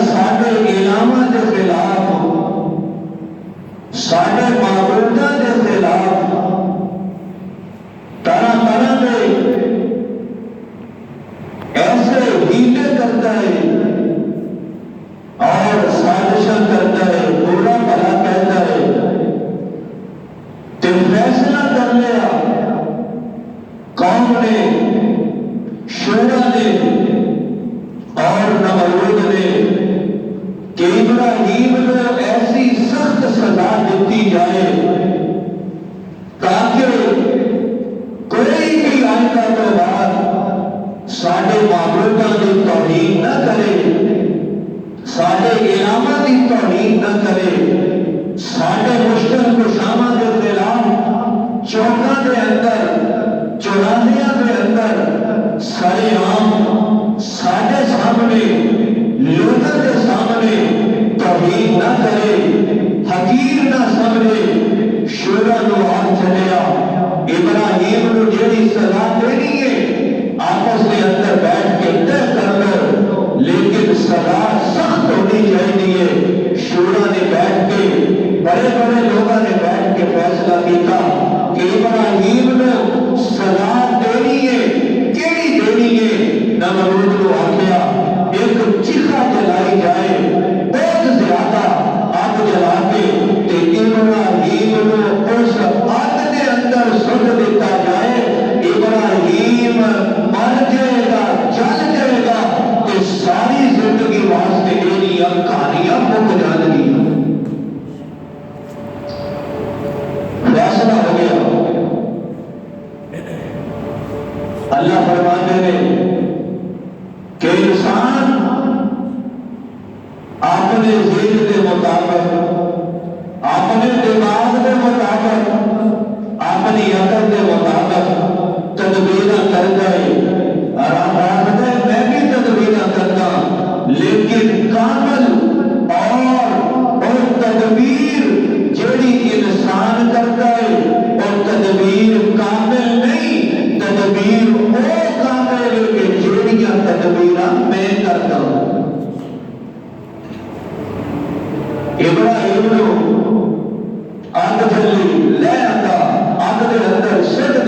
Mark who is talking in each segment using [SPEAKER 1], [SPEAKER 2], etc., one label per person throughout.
[SPEAKER 1] ساڈے الہاں دے خلاف، ساڈے معبوداں دے خلاف طرح طرح دے ایسے ہیلے کرتا ہے اور سازشاں کرتا ہے، برا بھلا کہتا ہے، تے فیصلہ کر لیا قوم نے، شورا نے اور نمرود نے کہ ابراہیم کو ایسی سخت سزا دیتی جائے تاکہ کوئی بھی آئندہ کے بعد ساڈے معبوداں دی توہین نہ کرے، ساڈے الہاں دی توہین نہ کرے، ساڈے مشکل کشاواں دے خلاف چوکاں دے اندر، چوراہیاں دے اندر سارے عام ساڈے سامنے، لوگوں کے سامنے توہین نہ کرے، حقیر نہ سمجھے، شورا نو ہاتھ چلیا، ابراہیم نو جیڑی سزا دینی ہے آپس کے اندر بیٹھ کے طے کر لو، لیکن سزا سخت ہونی چاہیے۔ شورا نے بیٹھ کے، بڑے بڑے لوگوں نے بیٹھ کے فیصلہ کیا کہ ابراہیم نو سزا دینی ہے، کیڑی دینی ہے؟ نمرود کو آخیا ایک چیخا جلائی جائے، بہت زیادہ آگ جلا کے ابراہیم کو اس آگ کے اندر سٹ دیتا جائے، ابراہیم مر جائے گا، جل جائے گا، تو ساری زندگی واسطے میری کہانیاں مک جان گی۔ فیصلہ ہو گیا۔ اللہ فرماتے ہیں کہ انسان اپنے ذہن کے مطابق، اپنے دماغ کے مطابق، اپنی عقل کے مطابق تدبیر کرتا ہے، آرام رکھتا ہے میں بھی تدبیر کرتا، لیکن کامل اور تدبیر جیڑی انسان کرتا ہے اور تدبیر کامل نہیں، تدبیر وہ کامل ہے کہ جیڑیاں تدبیراں میں کرتا ہوں۔ ابراہیم نو آگ جلی لے آتا، آگ دے اندر سٹ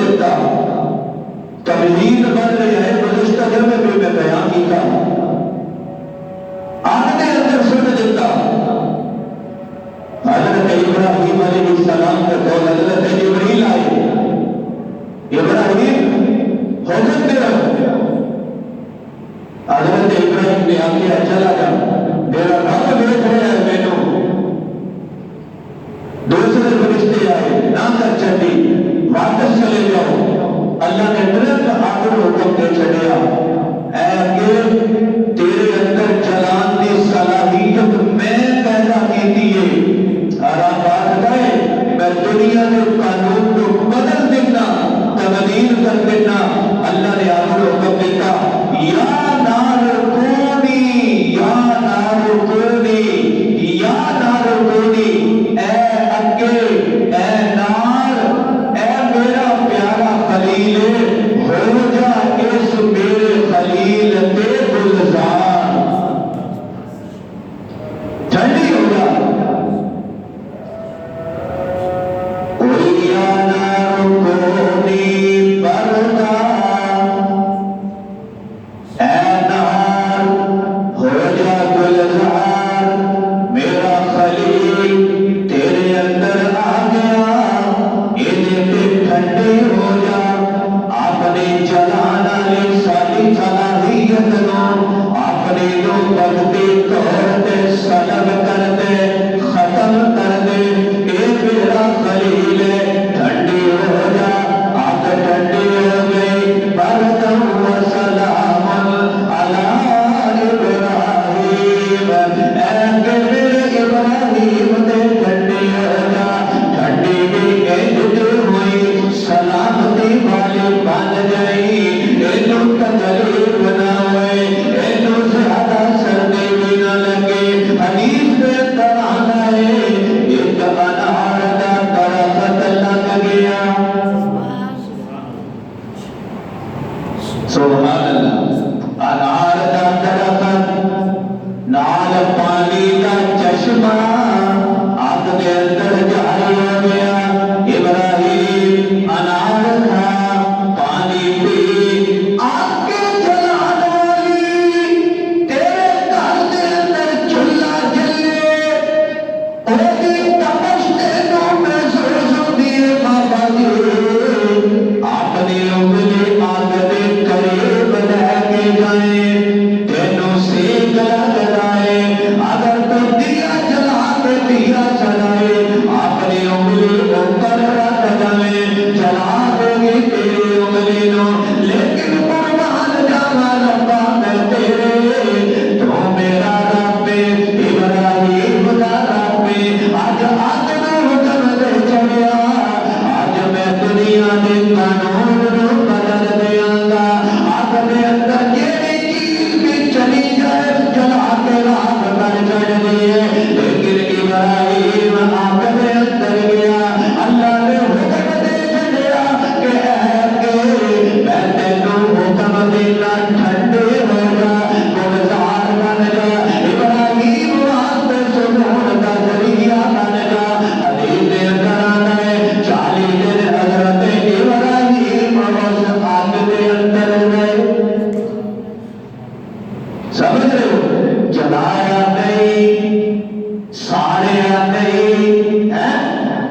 [SPEAKER 1] سمجھ رہے ہو؟ جلایا نہیں ساڑیا نہیں،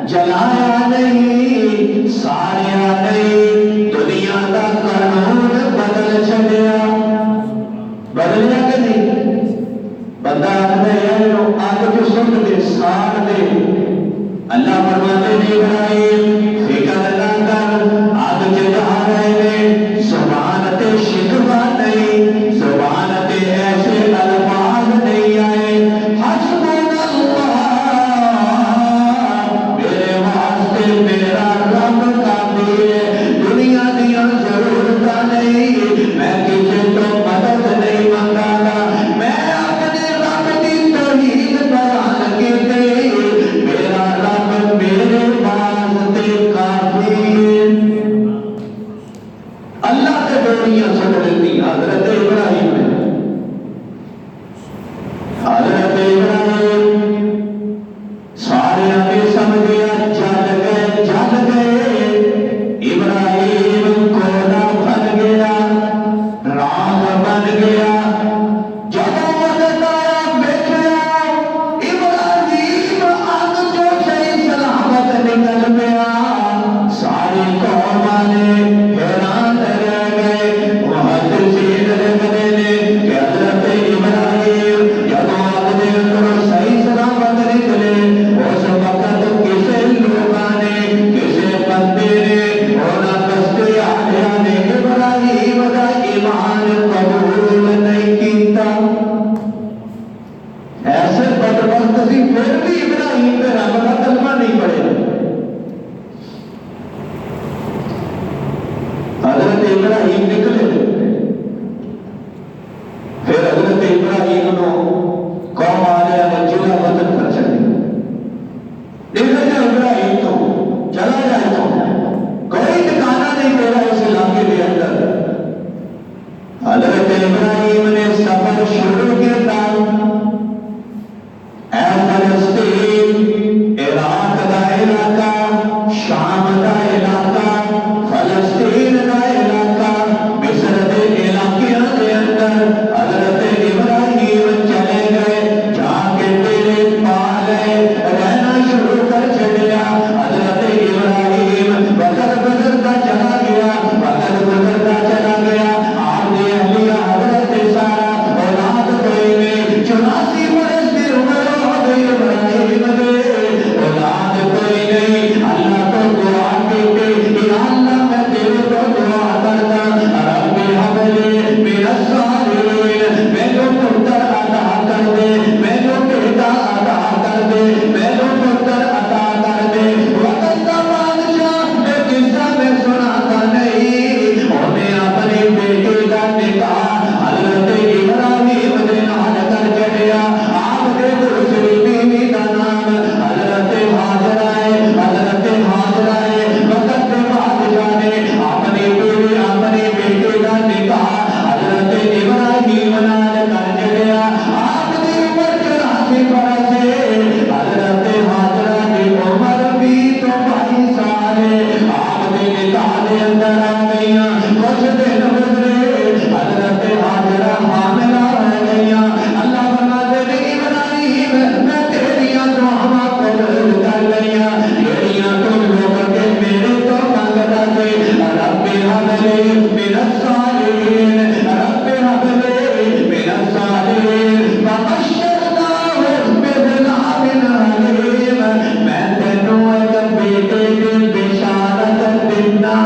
[SPEAKER 1] جلایا نہیں ساڑیا نہیں، دنیا کا قانون بدل چھڈیا، بدلیا کہ نہیں؟ بندہ آتا ہے آگ جو سن دے ساڑ دے، اللہ فرماتے نے ابراہیم فکر نہ کر، آگ جگہ رہے زبان تے شکوا نہیں، زبان تے ایسے الفاظ نہیں آئے، حسبنا اللہ میرے واسطے میرا رب کافی ہے، دنیا دیا ضرورت نہیں، میں کسی تو مدد نہیں منگا گا، میں اپنے رب کی توحید بیان کی، میرا رب میرے واسطے کافی ہے۔ اللہ کے ڈوریاں سن لیتی حضرت ابراہیم نے، حضرت ابراہیم سارے ابھی سمجھ گیا، جل گئے، ابراہیم کوڑا بن گیا، راگ بن گیا، جب وقت آیا بیٹھیا ابراہیم آگ جو صحیح سلامت نکل گیا، ساری قوم والے حیران رہ گئے، محدثین لکھتے ہیں کہ حضرت ابراہیم جب آگ دے اندر صحیح سلامت نکلے، اس وقت کسے لوگاں نے کسے بندے نے انہاں کستے آلیاں نے ابراہیم دا ایمان قبول نہیں کیتا، ایسے بدبخت سی پھر بھی ابراہیم پہ رب کا کلمہ نہیں پڑھے۔ حضرت ابراہیم نکلے، پھر حضرت ابراہیم نو قوم والے نے جلا وطن کر چلے، نکل جا ابراہیم تو چلا جائے تو کوئی ٹھکانا نہیں تیرا اس علاقے کے اندر۔ حضرت ابراہیم نے سفر شروع کیا، اے فلسطین، عراق دا علاقہ، شام دا علاقہ، فلسطین دا علاقہ، مصر دے علاقیاں دے اندر حضرت ابراہیم چلے گئے، جا کے تیرے پالے رہنا شروع کر چھڑیا۔ حضرت ابراہیم وقت گزرتا چلا گیا، وقت گزرتا چلا گیا، آپ نے اہلیہ حضرت سارا اولاد کوئی نہیں، 84 برس کی عمر ہو گئی ابراہیم دے، اولاد کوئی نہیں، اللہ کو دعا کی یا اللہ میں تیرے کو دعا کرتا، رب حب لی من الصالحین، میرے پتر عطا کر دے، میرے بیٹا عطا کر دے، میرے پتر عطا کر دے۔ وقت کا بادشاہ ایک قصہ میں سناتا نہیں، انہیں اپنے بیٹے کا نکاح حضرت ابراہیم دے نال کر چڑیا، آپ کے دوسری بیوی کا نام حضرت ہاجرہ ہے، حضرت ہاجرہ ہے۔ وقت کے بادشاہ نے اپنی بیوی اپنے بیٹے کا نکاح حضرت ابراہیم نال کر چڑیا، آپ کی عمر 84 برس ہے، حضرت ہاجرہ کی عمر 22 سال ہے، آپ کے نکاح دے اندر آ گئیاں، کچھ دن گزرے حضرت ہاجرہ حاملہ ہو گئیاں، اللہ فرماتے نے ابراہیم میں تیریاں دعاواں قبول کر لئیاں، تیریاں تم لوگ کے میرے تو مانگتا سے، رب حب لی من الصالحین، رب حب لی من الصالحین، فبشرناہ بغلام حلیم، میں تینوں ایک بیٹے کی بشارت دینا،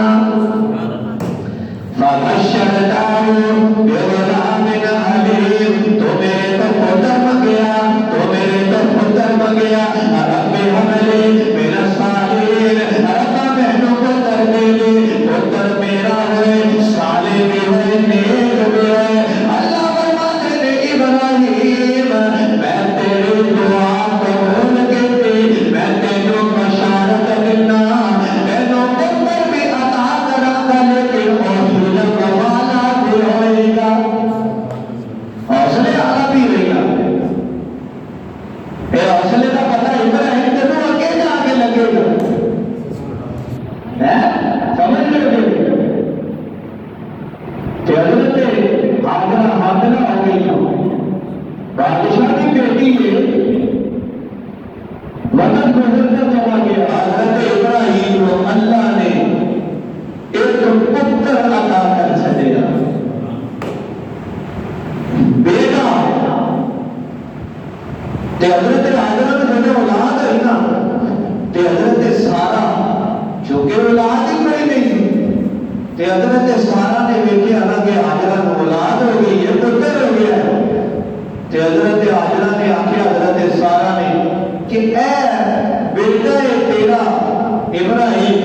[SPEAKER 1] فبشرناہ بغلام حلیم، تو میرے تو پتر منگیا، تو میرے تو پتر منگیا، رب حب لی من الصالحین، رب بہنوں کو پتر دے دے، پتر میرا ہوئے، صالح بھی ہوئے، نیک بھی ہوئے۔ اللہ فرماتے نے ابراہیم میں تیری دعا قبول کی، میں تینوں بشارت دینا، تینوں پتر بھی عطا کرا گا، لیکن حوصلہ والا بھی ہوئے گا، حوصلے والا بھی ہوئے گا۔ اے حوصلے کا پتہ ابراہیم تینوں اگے جا کے لگے گا، سمجھ لے کہ حضرت حاضرہ حاملہ ہو گئی، بادشاہ کی بیٹی ہے، وطن گزرتا چلا گیا، حضرت ابراہیم کو اللہ نے ایک پتر عطا کر چھڑیا، بیٹا۔ تے حضرت حاجرہ نے جو اولاد ہے نا، تے حضرت سارا جو کہ اولاد ہی کوئی نہیں، تے حضرت سارا نے دیکھا نا کہ حاجرہ کو اولاد ہو گئی ہے، پتر ہو گیا ہے، تے حضرت حاجرہ نے آکھیا حضرت سارا نے کہ اے بیٹا ہے تیرا ابراہیم،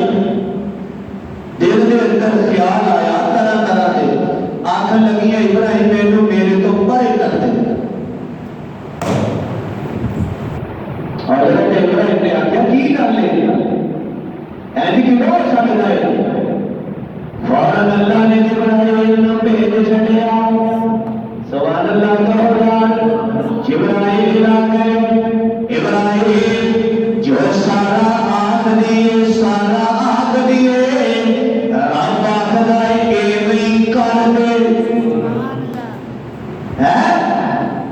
[SPEAKER 1] دل کے اندر خیال آیا طرح طرح کے، آنکھیں لگیاں ابراہیم مینوں میرے تو پرے کر دے۔ حضرت ابراہیم نے آکھیا کی کر لے ایسی کہ وہ سکتا ہے؟ فوراً اللہ نے جبرائیل نو بھیج چھڈیا، سبحان اللہ کہو جان، جبرائیل آ گئے، ابراہیم جو سارا آکھ دیے، سارا آکھ دیے، رب آکھدا ہے ایویں کر دے،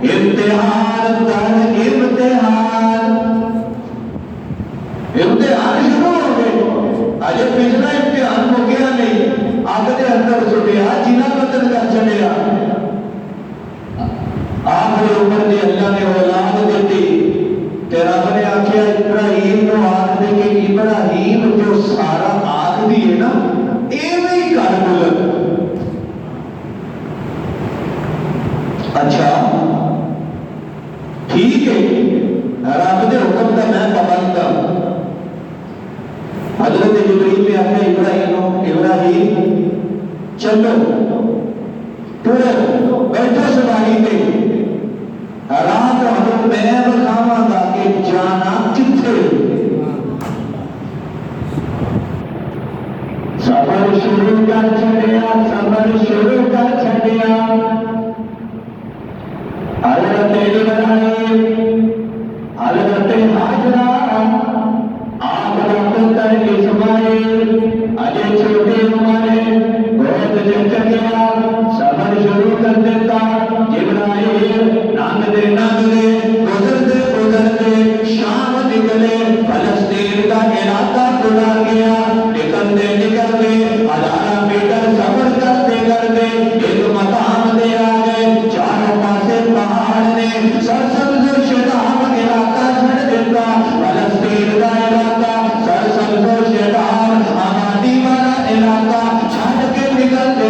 [SPEAKER 1] امتحان در امتحان، امتحان شروع ہو گئے، اجے پچھلا امتحان ہو گیا نہیں، آگے اندر سٹیا جنا بدل کر چلیا، آخری عمر دی اللہ نے اولاد دیتی، تے رب نے آکھیا ابراہیم نو آکھ دے کہ ابراہیم جو سارا آکھ دی ہے نا ایویں کر بلند۔ اچھا ٹھیک ہے، رب دے حکم دا میں پابند ہوں۔ حضرت جبرائیل نے آکھیا ابراہیم چلو ٹرو بیٹھو سواری پہ، رات ہم میں بخاواں گا کہ جانا کتھے، سفر شروع کر چھڈیا، سفر شروع کر چھڈیا، حضرت ابراہیم، حضرت حاجرہ، آپ کا پتر اسماعیل اجے چھوٹی عمر ہے، بہت چچ گیا، سفر شروع کر دیتا، جبرائیل نانگدے گزرتے گزرتے شام نکلے، فلسطین کا علاقہ گزر گیا، نکلتے ہزارہ میٹر سفر کرتے ایک مقام دے آ گئے، چاروں پاسے پہاڑ نے سرسبز و شاداب علاقہ چھڑ دیتا، فلسطین کا علاقہ سرسبز و شاداب آبادی والا علاقہ چھڑ کے نکلتے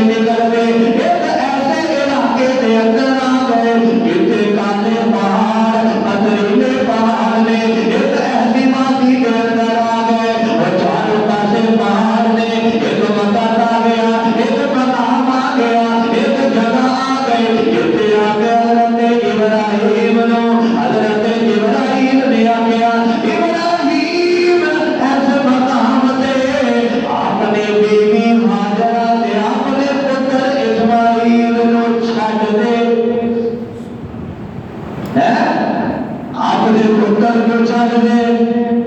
[SPEAKER 1] ایک ایسے علاقے کے اندر آ گئے جتنے کالے پہاڑ پتھریلے پہاڑ نے، ایک ایسی وادی کے اندر آ گئے اور چاروں پاسے پہاڑ نے، ایک مقام آ گیا، ایک مقام آ گیا، ایک جگہ آ گئی جتنے آ گئے حضرت ابراہیم نو، حضرت ابراہیم نے آ گیا ابراہیم ایسے مقام دے آپ نے بیوی حاجرہ تے آپ نے پتر اسماعیل نو چھڈ دے، آپ نے پتر کو چھڈ دے،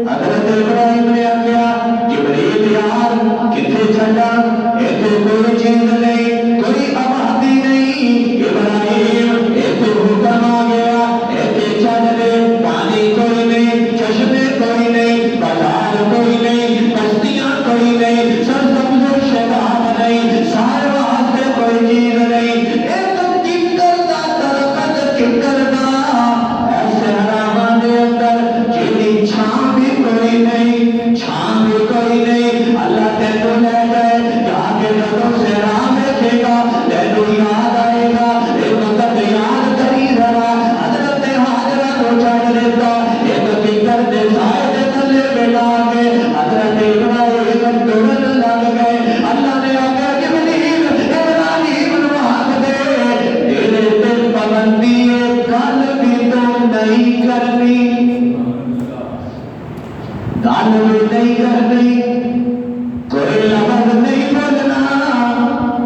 [SPEAKER 1] حضرت ابراہیم نے آکھیا جبریل یار کتھے چھڈا، ایتھے کوئی چیز نہیں، کوئی آبادی نہیں، ابراہیم ایتھے حکم آ گیا ایتھے چھڈ دے، پانی کوئی نہیں، چشمے کوئی نہیں، بازار کوئی نہیں، بستیاں کوئی نہیں، سرسبز و شاداب نہیں، سارے واسطے کوئی چیز نہیں، ایک ککر دا درخت، ککر دا ایسے حرامہ دے اندر جیدی چھاں بھی کوئی نہیں، چھاں بھی کوئی نہیں، اللہ تینوں لے گئے، جا کے جدوں سے راہ دیکھے گا تینوں یاد آئے گا، ایک وقت یاد کری ذرا، حضرت حاجرہ کو چھڈ دیتا، ایک ککر دے سائے دے تھلے بیٹھا کے حضرت ابراہیم ٹرن لگ گئے، اللہ نے آکھیا جبریل ابراہیم نو آکھ دے تیرے تے پابندی گل بھی تو نہیں کرنی، گل بھی نہیں کرنی، کوئی لفظ نہیں بولنا،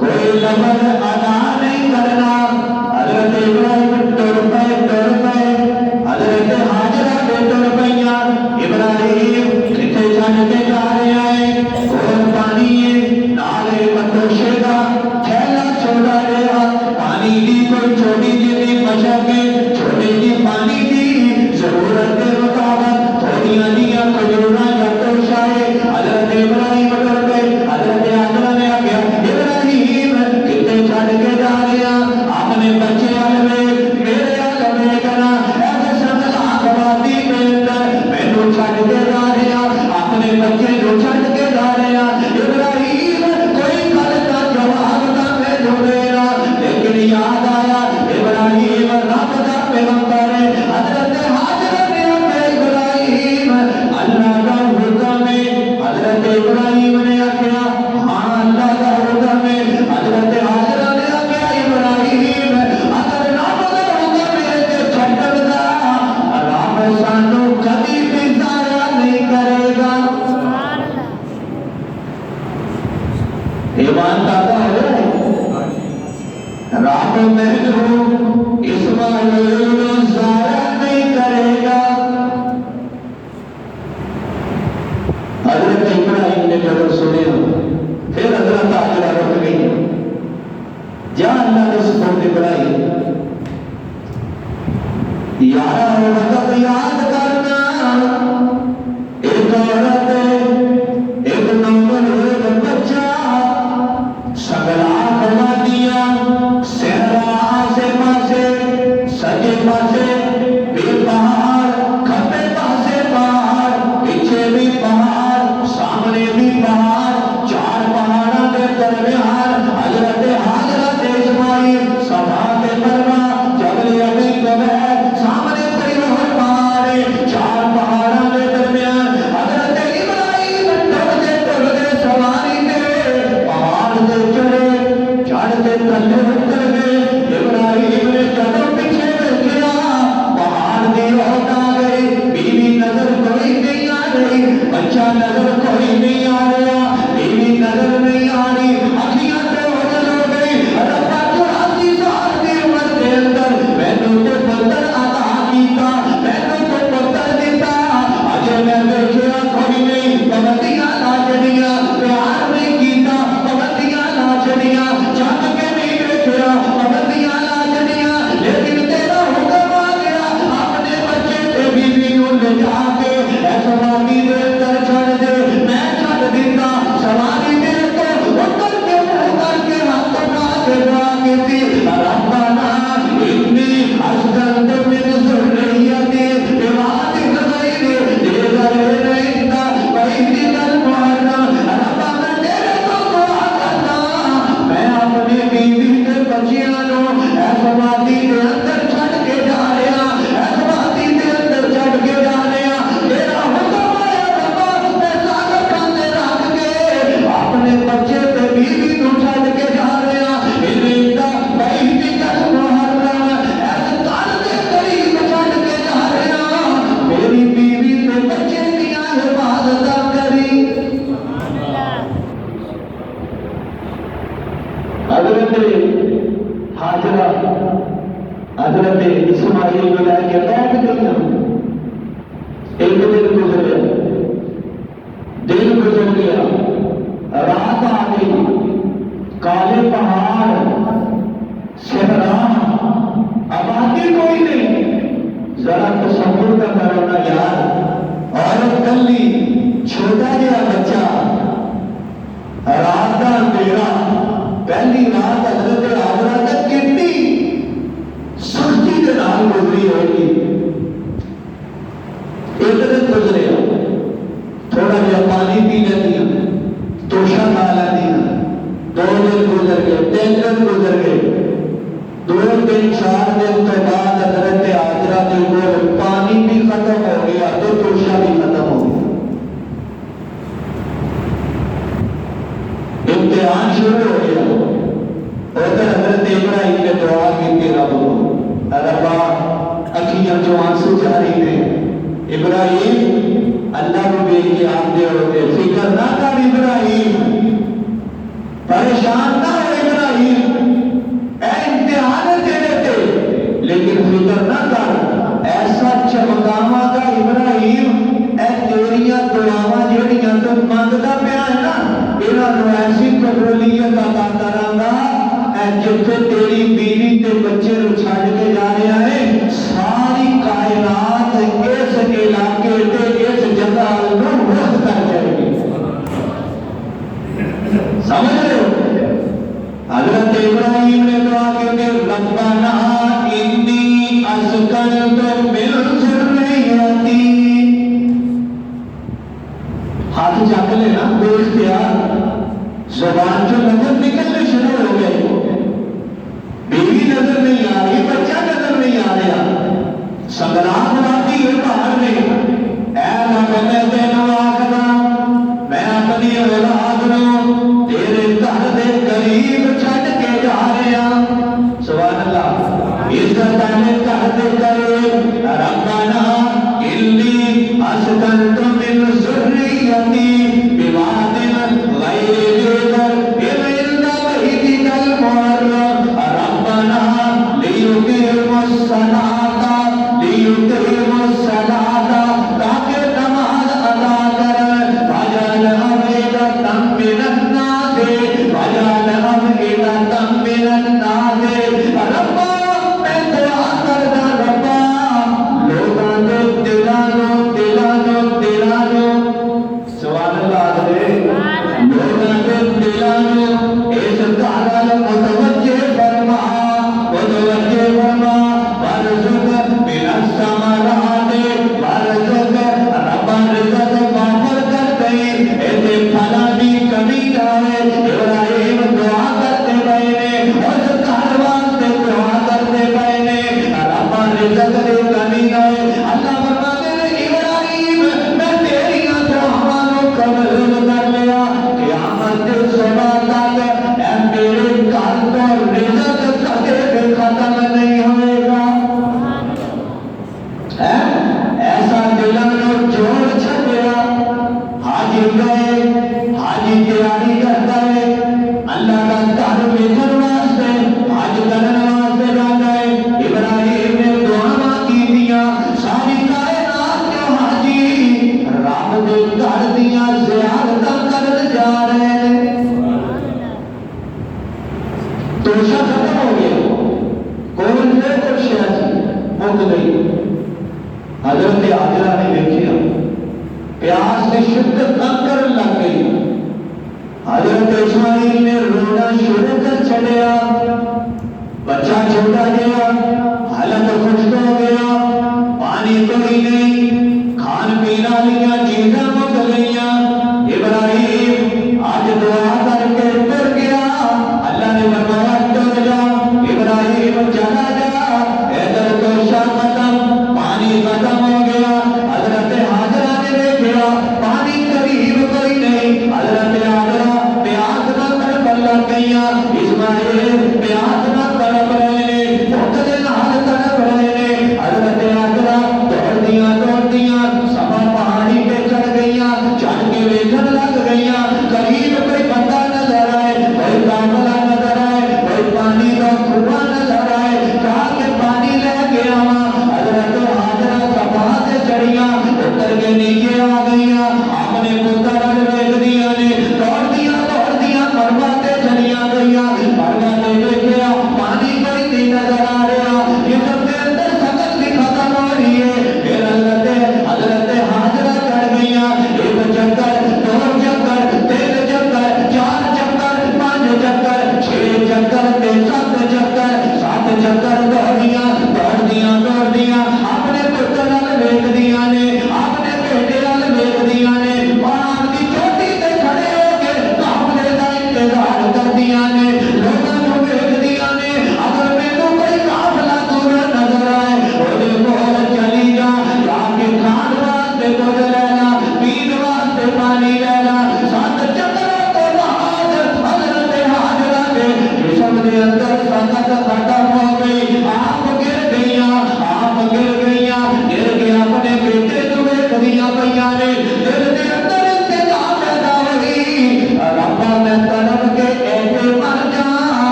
[SPEAKER 1] کوئی لفظ ادا نہیں کرنا، حضرت ابراہیم ٹر پئے، حضرت حاجرہ بھی ٹر پئیاں، ابراہیم کتھے چھڈ کے جا رہے ہیں، کول پانی ہے، نالے متوشے دا تھیلا چھوٹا جہا، پانی دی کوئی چھوٹی جی مشک ہے، چھوٹے ضرورت کے مطابق تھوڑیاں جیاں کھجوراں یا توشائے حضرت ابراہیم ٹر گئے. حضرت حاجرہ نے آخیا ابراہیم کتنے چھڈ کے جا رہے ہیں؟ اپنے بچے والے میرے والے کرنا ایسے سنگلاخ آبادی کے اندر مینوں چھڈ کے جا رہے ہیں، اپنے بچے جو چھڈ کے جا رہے ہیں. ابراہیم کوئی گل کا جواب نہ مینوں دینا، لیکن یاد آیا ابراہیم رب کا پیغمبر ہے. حضرت حاجرہ نے آخیا ابراہیم اللہ کا حکم ہے. حضرت ابراہیم نے آخیا ہاں اللہ کا حکم ہے. حضرت حاجرہ نے آخیا ابراہیم اگر رب کا حکم ہے تے چھڈن دا رب سانو کبھی بھی ضائع نہیں کرے گا. ایمان دادا ہو رب مینوں اسماعیل نوں ضائع نہیں کرے گا. حضرت ابراہیم نے جب سنیا پھر حضرت حاجرہ رک گئی. جا اللہ نے سپرد ابراہیم یارا وقت یاد کرنا ایک عورت ایک نوجوان بچہ سگلا کما دیا صحرا آسے پاسے سجے پاسے بھی پہاڑ کھبے پاسے پہاڑ پیچھے بھی پہاڑ سامنے بھی پہاڑ چار پہاڑوں کے درمیان حضرت حاجرہ تے اسماعیل صفا تے مروا جبل ابی قبیس سامنے کوئی اور پہاڑ ہے چار پہاڑوں کے درمیان حضرت ابراہیم ٹرتے سواری تے پہاڑ تے چڑھے چڑھتے تھلے اتر گئے. ابراہیم نے جب پیچھے دیکھا پہاڑ کی عورت آ گئی، بیوی نظر کوئی نہیں آ رہی، بچہ نظر کوئی نہیں آ رہا، بیوی نظر نہیں آ رہی، اکھیاں تے اوجل ہو گئی. ربا 84 سال کی عمر کے اندر مینوں تے پتر عطا کیتا، مینوں تے پتر دیتا. اجے میں ویکھیا کوئی نہیں، پابندیاں لا چھڑیاں، پیار نہیں کیتا، پابندیاں لا چھڑیاں، جگ کے نہیں ویکھیا، پابندیاں لا چھڑیاں. لیکن تیرا حکم آ گیا اپنے بچے تے بیوی نوں لے جا کے اس وادی دے اندر چھڈ دے. میں چھڈ دیتا سواری دے تو اتر کے منہ کر کے ہاتھ اٹھا کے دعا کیتی ربنا انی اسکنت من ذریتی بواد غیر ذی زرع عند بیتک المحرم. ربا میں تیرے تو دعا کرتا میں اپنی بیوی تے بچیاں نوں اس وادی دے اندر چھڈ کے جا رہا، اس وادی دے اندر چھڈ کے جا رہا. تیرا حکم آیا ربا میں سارا کھانے رکھ کے اپنے بچے تے بیوی نوں چھڈ کے جا رہا. اندا بیتک المحرم اس گھر دے قریب چھڈ کے جا رہا. میری بیوی تے بچے دیاں حفاظت کری. حضرت حاجرہ حضرت اسماعیل کو لے کے بیٹھ گئی. ایک دن گزریا، دن گزر گیا، رات آ گئی، کالے پہاڑ صحرا آبادی کوئی نہیں. ذرا تصور کا کرو نا یار، عورت کلی چھوٹا جہا بچہ رات کا اندھیرا. پہلی رات حضرت حاجرہ تک کتنی سختی کے نال گزری ہوگی. ایک دن گزریا، تھوڑا جہا پانی پی لیتی، توشا کھا لیتی. 2 دن گزر گئے، 3 دن گزر گئے. 2 دن 4 دن کے بعد حضرت حاجرہ کے کول پانی بھی ختم ہو گیا تو توشا بھی ختم ہو گیا. امتحان شروع ہو گیا. ادھر حضرت ابراہیم نے دعا کی رب کو، ربا اکھیاں جو آنسو جاری نے. ابراہیم اللہ کو دیکھ کے آپ دے ہوتے فکر نہ کر ابراہیم، پریشان نہ ہو ابراہیم، اے امتحان تیرے تے، لیکن فکر نہ کر ایسا چمکاواں گا ابراہیم. اے تیریاں دعاواں جہڑیاں تو منگدا پیا ہے نا، انہاں نوں ایسی قبولیت عطا کراں گا. اے جتھے تیری بیوی تے بچے نوں چھڈ کے جا رہا ہے، ساری کائنات اس اسکنت من ذریتی. ہاتھ چک لینا بے اختیار زبان جو نظر نکلنے شروع ہو گئے. بیوی نظر نہیں آ رہی, بچہ نظر نہیں آ رہا, سنگراہ بناتی ہے باہر میں. اے رب میں تینوں آخنا میں اپنی اولاد نو تیرے گھر دے قریب چھڈ کے جا رہا. سبحان اللہ. عزت والے گھر دے قریب. ربنا انی اسکنت من ذریتی بواد غیر ذی زرع عند بیتک المحرم ربنا لیقیموا الصلاۃ تاکہ نماز ادا کریں. فجعل افئدۃ من الناس من الناس. ربا میں دعا کردا ربا لوگاں دے دلانو سبحان اللہ دے لوگاں دے دلانو اس گل متوجہ فرما وارزق من الثمرات وارزق ربا رزق وافر کر دے. ایسے پھلا دی کمی نہ ہے. ابراہیم دعا کرتے پئے نے, اس گھر واسطے دعا کرتے پئے نے, ربا رزق دی کمی نہ ہے. اللہ فرماتے ہیں ابراہیم میں تیریاں دعاواں نو قبول کر لیا. قیامت دے صبح تک اے میرے گھر تو رزق کدے بھی ختم نہیں ہوئے گا. ایسا دلانو جوڑ چھڑیا. حاجی گئے, حاجی تیاری کرتا ہے اللہ کا گھر ویکھن واسطے, حج کرن واسطے جاتا ہے. ابراہیم نے دعاواں کیتیاں. ساری کائنات کے حاجی رب دے گھر دیاں زیارتاں کرن جا رہے ہیں. توشہ ختم ہو گیا, کوئی نہیں کوشش مک گئی. حضرت حاجرہ نے دیکھیا پیاس کی شدت تنگ کرنے لگ گئی. حضرت اسماعیل نے رونا شروع کر چھڑیا. بچہ چھوٹا گیا, حالت خشک ہو گیا, پانی کوئی نہیں, کھان پین والیاں چیزاں مک گئیاں. ابراہیم آج دعا کر کے ٹر گیا. اللہ نے فرمایا ٹر جا ابراہیم, چلا جا. ادھر توشہ ختم, پانی ختم ہو گیا. حضرت حاجرہ نے دیکھا پانی قریب کوئی نہیں. حضرت حاجرہ پیاس نہ تڑپ لگ گئیاں. اسماعیل پیاس نہ تڑپ رہے نے, بھوک دے نال تڑپ رہے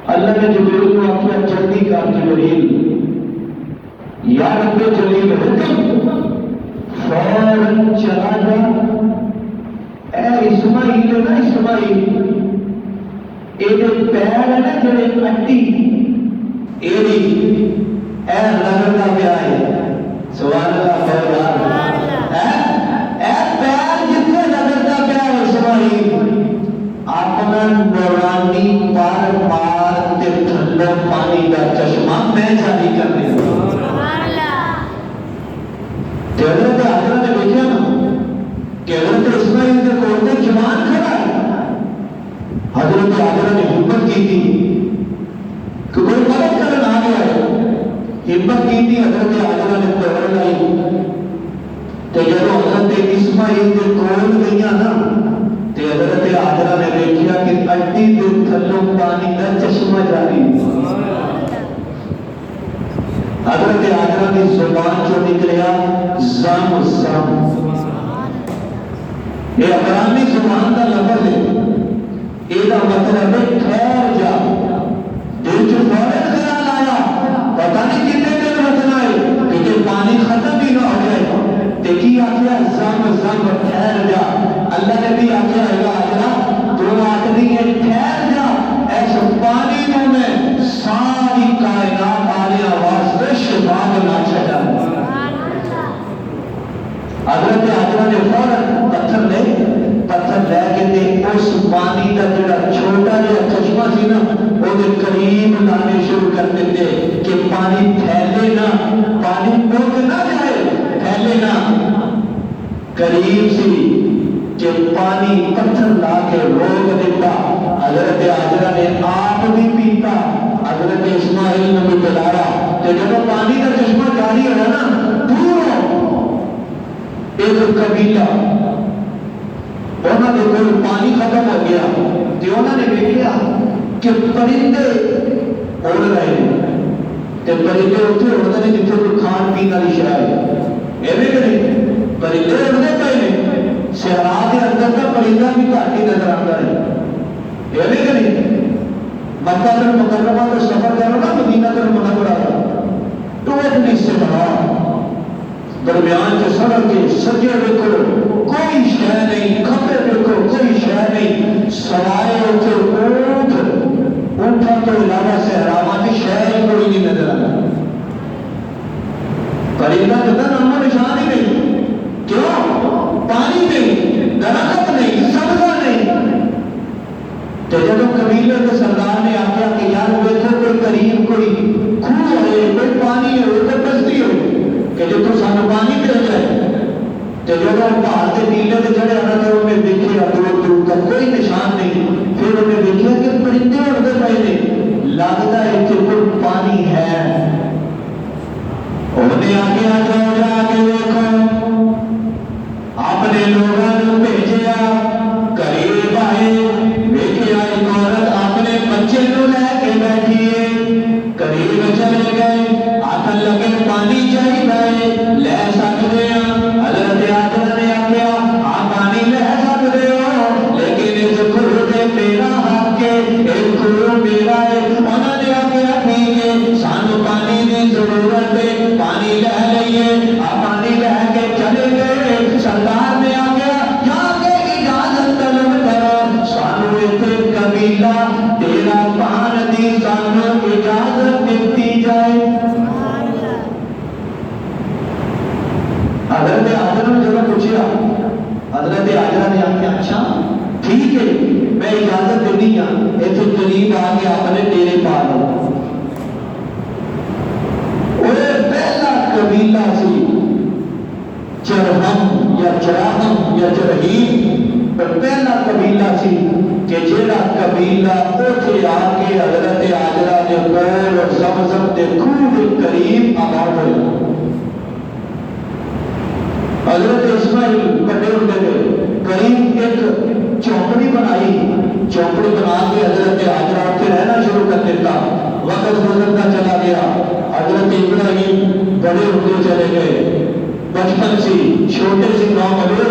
[SPEAKER 1] اللہ نے جبریل کو آخیا جلدی کر جبریل یا رب جلیل حکم فوراً چلا جا اے اسماعیل ہے نا اسماعیل یہ پیر ہے نا جڑے اٹی یہ اے رگڑتا پیا ہے سبحان اللہ اے پیر جتنے رگڑتا پیا ہے اسماعیل اپنا نورانی پار پار تے ٹھنڈا پانی کا چشمہ میں جاری کر دیا حضرت حاجرہ نے دیکھا نا کہ حضرت اسماعیل کے کول تے جوان کھڑا ہے حضرت حاجرہ نے ہمت کی تھی کہ کوئی مدد کرنے آ گیا ہے ہمت کی تھی حضرت حاجرہ نے دوڑ لائی تو جب حضرت اسماعیل کے کول گئیاں نا تو حضرت حاجرہ نے دیکھا کہ اٹی دے تھلوں پانی کا چشمہ جاری حضرت حاجرہ کی زبان جو نکلیا زم زم یہ عبرانی زبان کا لفظ ہے یہ مطلب ہے ٹھہر جا دل چ فوراً خیال آیا پتہ نہیں کتنے دن رکھنا ہے کہ پانی ختم ہی نہ ہو جائے تو کی آخیا زم زم ٹھہر جا اللہ نے بھی آخیا ہے حاجرہ تو آخری ہے ٹھہر جا ایس پانی میں ساری کائنات آنے آواز شفا بنا چھٹا حضرت حاجرہ نے فوراً پتھر لے کے دے اس پانی کا جڑا چھوٹا جہا چشمہ سی نا وہ دے قریب لانے شروع کر دیتے کہ پانی پھیلے نہ پانی بک نہ جائے پھیلے نہ قریب سی کہ پانی پتھر لا کے روک دیتا حضرت حاجرہ نے آپ بھی پیتا حضرت اسماعیل نے بھی پلایا تو جب پانی کا چشمہ جاری ہوا نا دور ایک قبیلہ انہوں نے کوئی پانی ختم ہو گیا تو انہوں نے دیکھا کہ پرندے اڑ رہے ہیں تو پرندے اتنے اڑتے ہیں جتنے کوئی کھان پین والی شے ہے ایویں کہ نہیں پرندے اڑتے پے نے صحرا کے اندر کا پرندہ بھی گھٹ ہی نظر آتا ہے ایویں کہ نہیں مکہ المکرمہ کا سفر کرو نا مدینہ المنورہ کا تو ایک حصے بنا درمیان کے سڑک کے سجے دیکھو کوئی شے نہیں کھبے دیکھو کوئی شے نہیں سوائے ہوتے اونٹا تو علاوہ صحراواں کی شے ہی کوئی نہیں نظر آتا پرندہ کہتا نام نشان ہی نہیں کیوں پانی نہیں درخت نہیں سبزہ نہیں تو جب قبیلے کے سردار نے آخیا کہ یار دیکھو کوئی قریب کوئی کھو ہے کوئی پانی ہے کوئی بستی ہو کہ جو تو سانو پانی مل جائے تو جب پہاڑ کے نیلے کے چڑھے آنا تو انہیں دیکھا دور دور تک کوئی نشان نہیں پھر انہیں دیکھا کہ پرندے اڑتے پے نے لگتا ہے کہ کوئی پانی ہے انہیں آگے آ جاؤ جا کے دیکھو اپنے لوگوں نے بھیجا قریب آئے دیکھا ایک عورت اپنے بچے کو لے کے بیٹھی ہے قریب چلے گئے آخر لگے پانی چاہیے لے سکتے ہیں حضرت حاجرہ نے آخیا آپ پانی لے سکتے ہو لیکن اس خور سے میرا حق ہے ایک خور میرا ہے انہوں نے آخیا ٹھیک ہے سانو پانی کی ضرورت ہے پانی لے لئیے آپ پانی لے کے چلے گئے سردار نے آخیا جا کے اجازت طلب کرو سانو اتنے قبیلہ تیرا پان دی سانو اجازت دیتی جائے حضرت حاجرہ نے جب پوچھا حضرت حاجرہ نے آخیا اچھا ٹھیک ہے میں اجازت دینی ہاں ایتھے قریب آ کے اپنے ڈیرے پا لو پہلا قبیلہ سی جرہم یا جراہم یا جرہیم پہلا قبیلہ سی کہ جیڑا قبیلہ اوتھے آ کے حضرت حاجرہ دے کول اور زمزم دے کھوہ دے قریب آباد ہوئے حضرت اسماعیل بڑے ہوتے گئے قریب ایک چوپڑی بنائی چوپڑی بنا کے حضرت حاجرہ کے رہنا شروع کر دیتا وقت گزرتا چلا گیا حضرت ابراہیم بڑے ہوتے چلے گئے بچپن سی چھوٹے سی گاؤں بڑے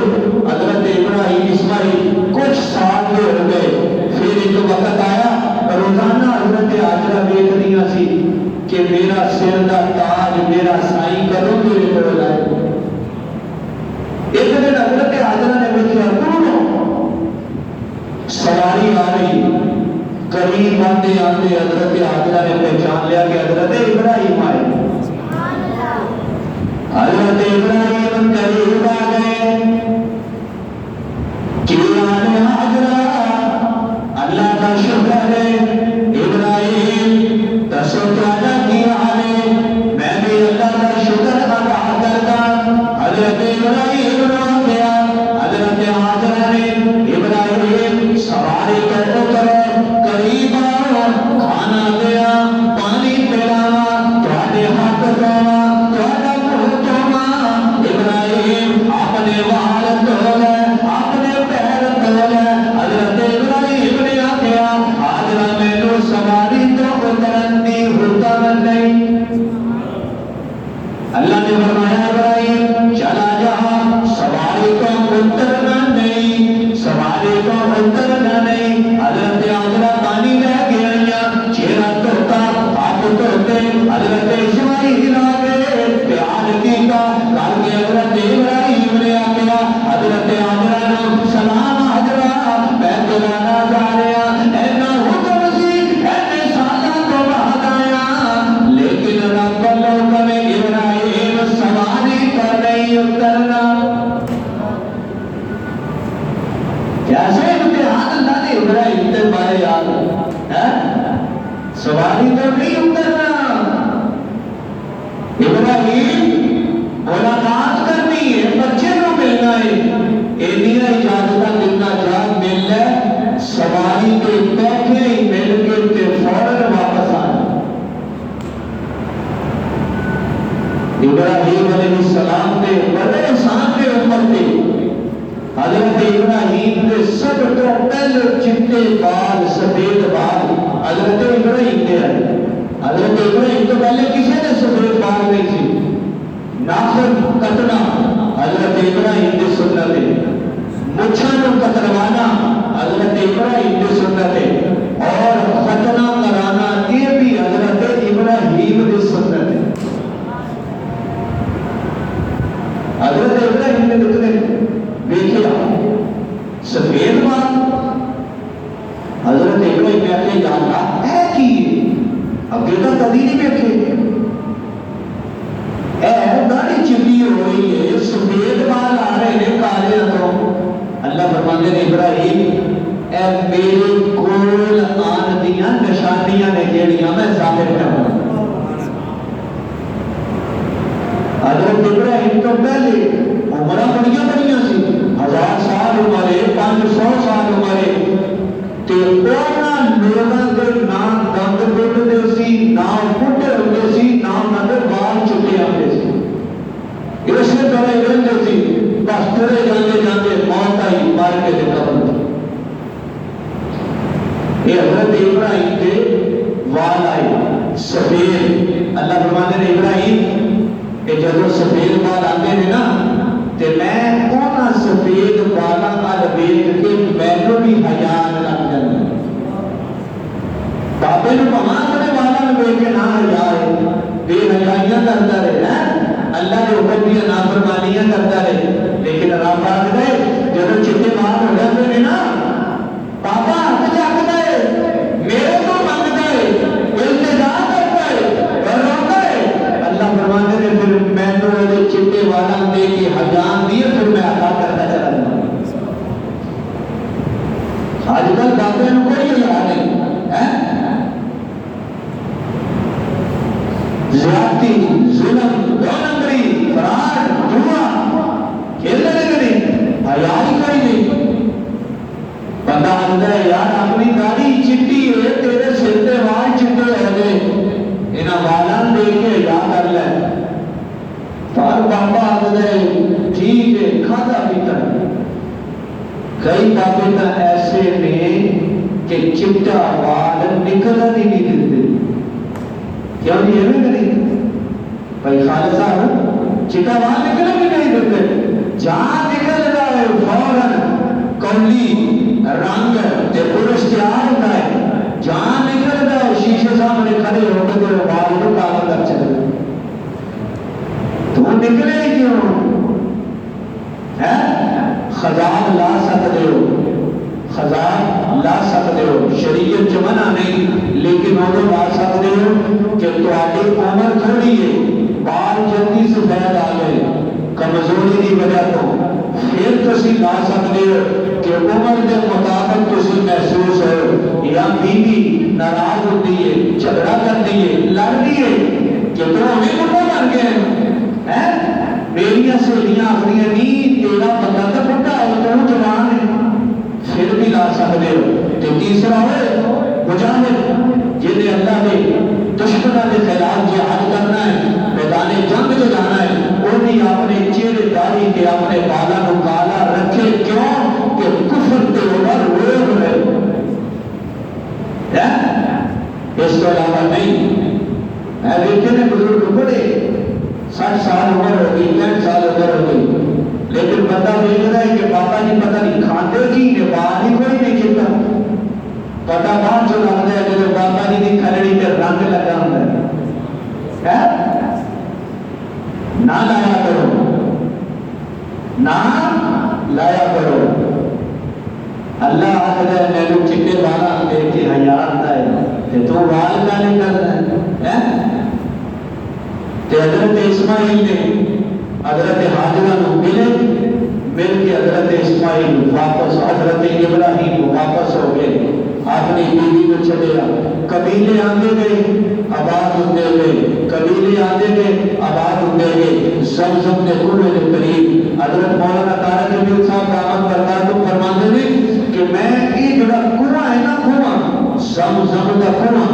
[SPEAKER 1] حضرت ابراہیم اسماعیل کچھ سال ہو گئے پھر ایک وقت آیا روزانہ حضرت سر دا تاج میرا سائی کرو تیرے کو لائے. ایک دن حضرت حاجرہ نے دیکھا دونوں سواری آ رہی, قریب آتے آتے حضرت حاجرہ نے پہچان لیا کہ حضرت ابراہیم آئے. حضرت ابراہیم قریب آ گئے. حاجرہ اللہ کا شکر ہے, ابراہیم دسو کیا کیا ہے, میں بھی اللہ کا شکر ادا کرتا. حضرت ابراہیم رو گیا. حضرت حاجرہ نے ابراہیم سواری کر اترو, قریب آؤ, کھانا دیا, پانی پلاوا, تھوڑے ہاتھ دھووا, تھوڑا منہ دھووا. ابراہیم اپنے وال دھولے, اپنے پیر دھولے. حضرت ابراہیم نے آخیا حاجرہ مینوں سواری تو اترن دی حکم نہیں. اللہ نے فرمایا ابراہیم چلا جا, سواری کو اترنا نہیں, سواری کو اترنا نہیں. حضرت حاجرہ پانی لے گیا, چہرہ دھوتا, ہاتھ دھوتے. حضرت اسماعیل آ گئے, پیار کیتا کر کے حضرت ابراہیم نے آخیا حضرت حاجرہ نو سلام حاجرہ, میں دوبارہ جا رہا, اینا حکم سی اینے سالاں تو بعد آیا, لیکن رب لوگ میں ابراہیم سواری پر نہیں اترنا. کیسے امتحان اللہ نے ابراہیم تے پائے یار, سواری تو نہیں اترنا. ابراہیم ملاقات کرنی ہے, بچے کو ملنا ہے, ایڈیا اجازت دینا جا مل ہے, سواری کے بیٹھے ہی مل کے تے فوراً واپس آنا. ابراہیم علیہ السلام نے بڑے احسان کے امت تھے. حضرت ابراہیم نے سب تو پہلے چٹے بال سفید بال حضرت ابراہیم نے آئے. حضرت ابراہیم تو پہلے کسی نے سفید بال نہیں سی. ناخن کٹنا حضرت ابراہیم نے سنت ہے, مچھاں کتروانا حضرت ابراہیم نے سنت ہے, اور ختنہ کرانا یہ بھی حضرت ابراہیم نے سنت ہے. حضرت ابراہیم نے نکلے دیکھا سفید بال. حضرت ابراہیم نے آخیا یا اللہ اے کی اب بیٹا کبھی نہیں بیٹھے, اے داڑھی چپی ہو رہی ہے, سفید بال آ رہے ہیں کالے تو. اللہ فرماتے ہیں ابراہیم اے میرے کول آن دیاں نشانیاں نے جیڑیاں میں ظاہر کروں. حضرت ابراہیم تو پہلے عمرہ بڑیاں سی, 1000 سال عمرے, 500 سال عمرے, تے اونا لوگاں دے نام دند بڑھتے سی, نام پھٹے ہوتے سی, نام نظر بال چکے آتے سی. اسی طرح رہتے سی, بس ترے جاندے جاندے موت آئی, مار کے دے قبر تھی. یہ حضرت ابراہیم کے وال آئے سفید. اللہ فرماتے ہیں ابراہیم کہ جب سفید بال آتے ہیں نا تے میں اونا سفید بالاں نال ویکھ کے مینوں بھی حیا لگ جاندا. بابے نوں بھاواں اپنے بالاں نوں ویکھ کے نہ حیا ہے, بے حیائیاں کردا رہے, اللہ کے حکم دی نافرمانیاں کردا رہے, لیکن رب آکھدا ہے جب چٹے بال ہو جاندے نے نا بابا ہاتھ چکدا ہے, میرے تو منگدا ہے, التجا کردا ہے, روتا ہے. اللہ فرماتے ہیں پھر مینوں دے چٹے والاں دے کے حجان دیے, پھر میں عطا کرتا چلا جاؤں. آج کل بابے نوں کوئی حیا نہیں, زیادتی, ظلم, دونگری, فراڈ, جوا کھیلنے لگے, حیا ہی کوئی نہیں. بندہ آتا ہے یار اپنی داڑھی چٹی ہے, تیرے سر تے وال چٹے ہو گئے, انہاں والاں دیکھ کے حیا کر لے. پر بابا آتا ہے ٹھیک ہے کھاتا پیتا. کئی بابے تو ایسے نے کہ چٹا وال نکلنا ہی نہیں دیتے. کیوں نہیں ہے نہیں بھائی خالد صاحب, چٹا وال نکلنا بھی نہیں دیتے. جہاں نکل رہا ہے فوراً کولی رنگ تے پورش تیار ہوتا ہے, جہاں نکل رہا ہے شیشے سامنے کھڑے ہو کے وال کو کالا کر چلے. نکلے کیوں ہے؟ خزان لا سکتے ہو، خزان لا سکتے ہو، شریعت چ منع نہیں، لیکن وہ لا سکتے ہو کہ تہاڈی عمر تھوڑی ہے، بال جلدی سفید آ گئے کمزوری کی وجہ تو، پھر تسی لا سکتے ہو کہ عمر کے مطابق تسی محسوس ہو یا بیوی ناراض ہوتی ہے، جھگڑا کرتی ہے، لڑتی ہے کہ تو ہمیں بڑھا مر گئے ہیں، میری سہیلیاں آخری نہیں تیرا بندہ تو بڑھا ہو تو جوان ہے، پھر بھی لا سکتے ہو۔ تو تیسرا ہوئے مجاہد جنہیں اللہ نے دشمنوں کے خلاف جہاد کرنا ہے، میدان جنگ جو جانا ہے، وہ بھی اپنے چہرے داری کے اپنے بالا کو کالا رکھے، کیوں کہ کفر کے اوپر روب ہے، اس کے علاوہ نہیں۔ میں دیکھے نے بزرگ بڑے 60 سال عمر ہو گئی، 65 سال عمر ہو گئی، لیکن بندہ دیکھ رہا ہے کہ بابا جی پتہ نہیں کھاتے کی نے باہر ہی کوئی نہیں کھتا، پتہ بعد جو لگتا ہے کہ بابا جی کی کھلڑی پہ رنگ لگا ہوتا ہے، نہ لایا کرو، نہ لایا کرو۔ اللہ آخر ہے میں نے چٹے والا دیکھ کے حیات ہے کہ تو وال کا نہیں کرنا ہے۔ تو حضرت اسماعیل نے حضرت حاجرہ کو ملے، مل کے حضرت اسماعیل واپس، حضرت ابراہیم واپس ہو گئے، اپنی بیوی کو چھڑیا، قبیلے آتے گئے آباد ہوتے گئے، قبیلے آتے گئے آباد ہوتے گئے، زمزم کے کنویں کے قریب حضرت مولانا طارق جمیل صاحب دامت برکاتہ فرماتے ہیں کہ میں یہ جڑا کنواں ہے نا، کنواں زمزم کا کنواں،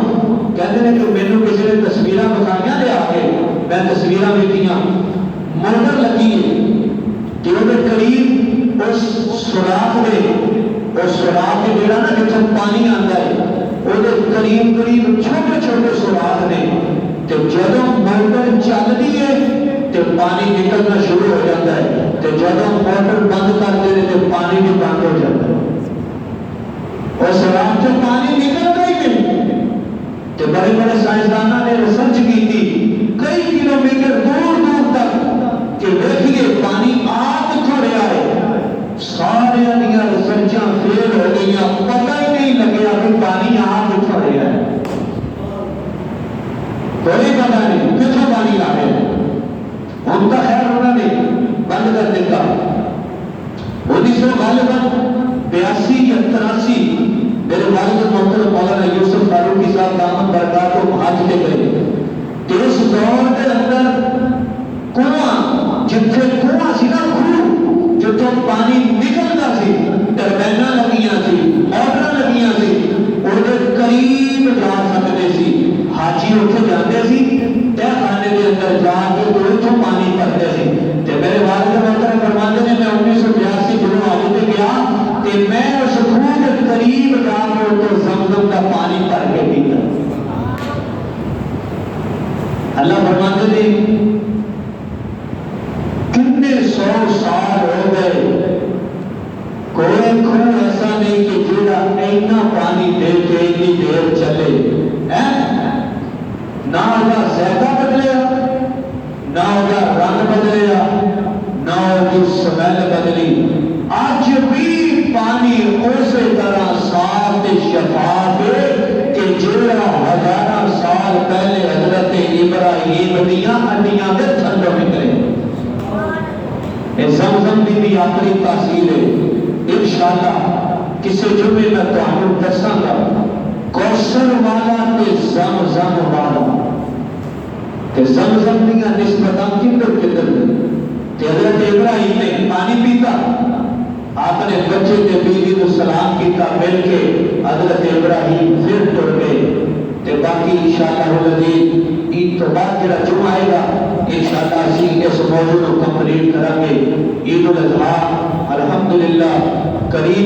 [SPEAKER 1] کہتے ہیں کہ مینوں کسی نے تصویراں بتائیاں لے آ کے، میں تصویراں دیکھیاں، موٹر لگی ہے کہ وہ قریب اس سوراخ میں، اس سوراخ میں جڑا نا جتوں پانی آتا ہے وہ قریب قریب چھوٹے چھوٹے سوراخ نے، تو جدوں موٹر چلتی ہے تو پانی نکلنا شروع ہو جاتا ہے، تو جدوں موٹر بند کرتے ہیں تو پانی بھی بند ہو جاتا ہے، اور سوراخ سے پانی نکلتا ہی نہیں۔ تو بڑے بڑے سائنسدانوں نے ریسرچ کی تھی کئی کلومیٹر دور دور تک کہ دیکھیے پانی آپ کتوں رہا ہے، سارے دیا ریسرچاں فیل ہو گئی، پتہ ہی نہیں لگیا کہ پانی آپ کتوں رہا ہے، کوئی پتہ نہیں کتوں پانی آ رہا ہے۔ ان کا خیر انہوں نے بند کر دیتا، 1982 یا 83 میرے والد محترم مولانا یوسف فاروقی صاحب دامت برکاتہ حج کے گئے، تو اس دور کے اندر کنواں جتھے کنواں سی نا کھو جتوں پانی نکلتا سی، ٹربیناں لگیاں سی، موٹر لگیاں سی، وہ قریب جا سکتے سی، حاجی اتنے جاتے سی تہ خانے کے اندر جا کے اتوں پانی بھرتے سی۔ تو میرے والد محترم فرماتے ہیں میں 1982 جدوں حج پہ گیا کہ میں اس کنویں کے قریب جا کے تو زمزم کا پانی بھر کے پیتا۔ اللہ فرماتے ہیں کتنے 100 سال ہو گئے کوئی کنواں ایسا نہیں کہ جڑا اتنا پانی دے کے اتنی دیر چلے، نہ وہ ذائقہ بدلیا، نہ وہ رنگ بدلیا، نہ وہ سمیل بدلی، آج بھی پانی اسی طرح صاف شفاف ہے کہ جڑا ہزارہ سال پہلے حضرت ابراہیم دیاں ہڈیاں دے تھلوں نکلے۔ زمزم کی بھی آخری تاثیر ہے، انشاءاللہ کسی جمعے میں تمہیں دساں گا، کوثر والا تے زمزم والا، کہ زمزم دیاں نسبتاں کدھر کدھر تے حضرت ابراہیم نے پانی پیتا، اپنے بچے کے بیوی کو سلام کیتا، مل کے حضرت ابراہیم پھر ٹر گئے۔ تے باقی انشاءاللہ العزیز عید تو بعد جڑا جمعہ آئے گا انشاءاللہ اسی اس موضوع کو کمپلیٹ کریں گے۔ عید الاضحیٰ الحمدللہ قریب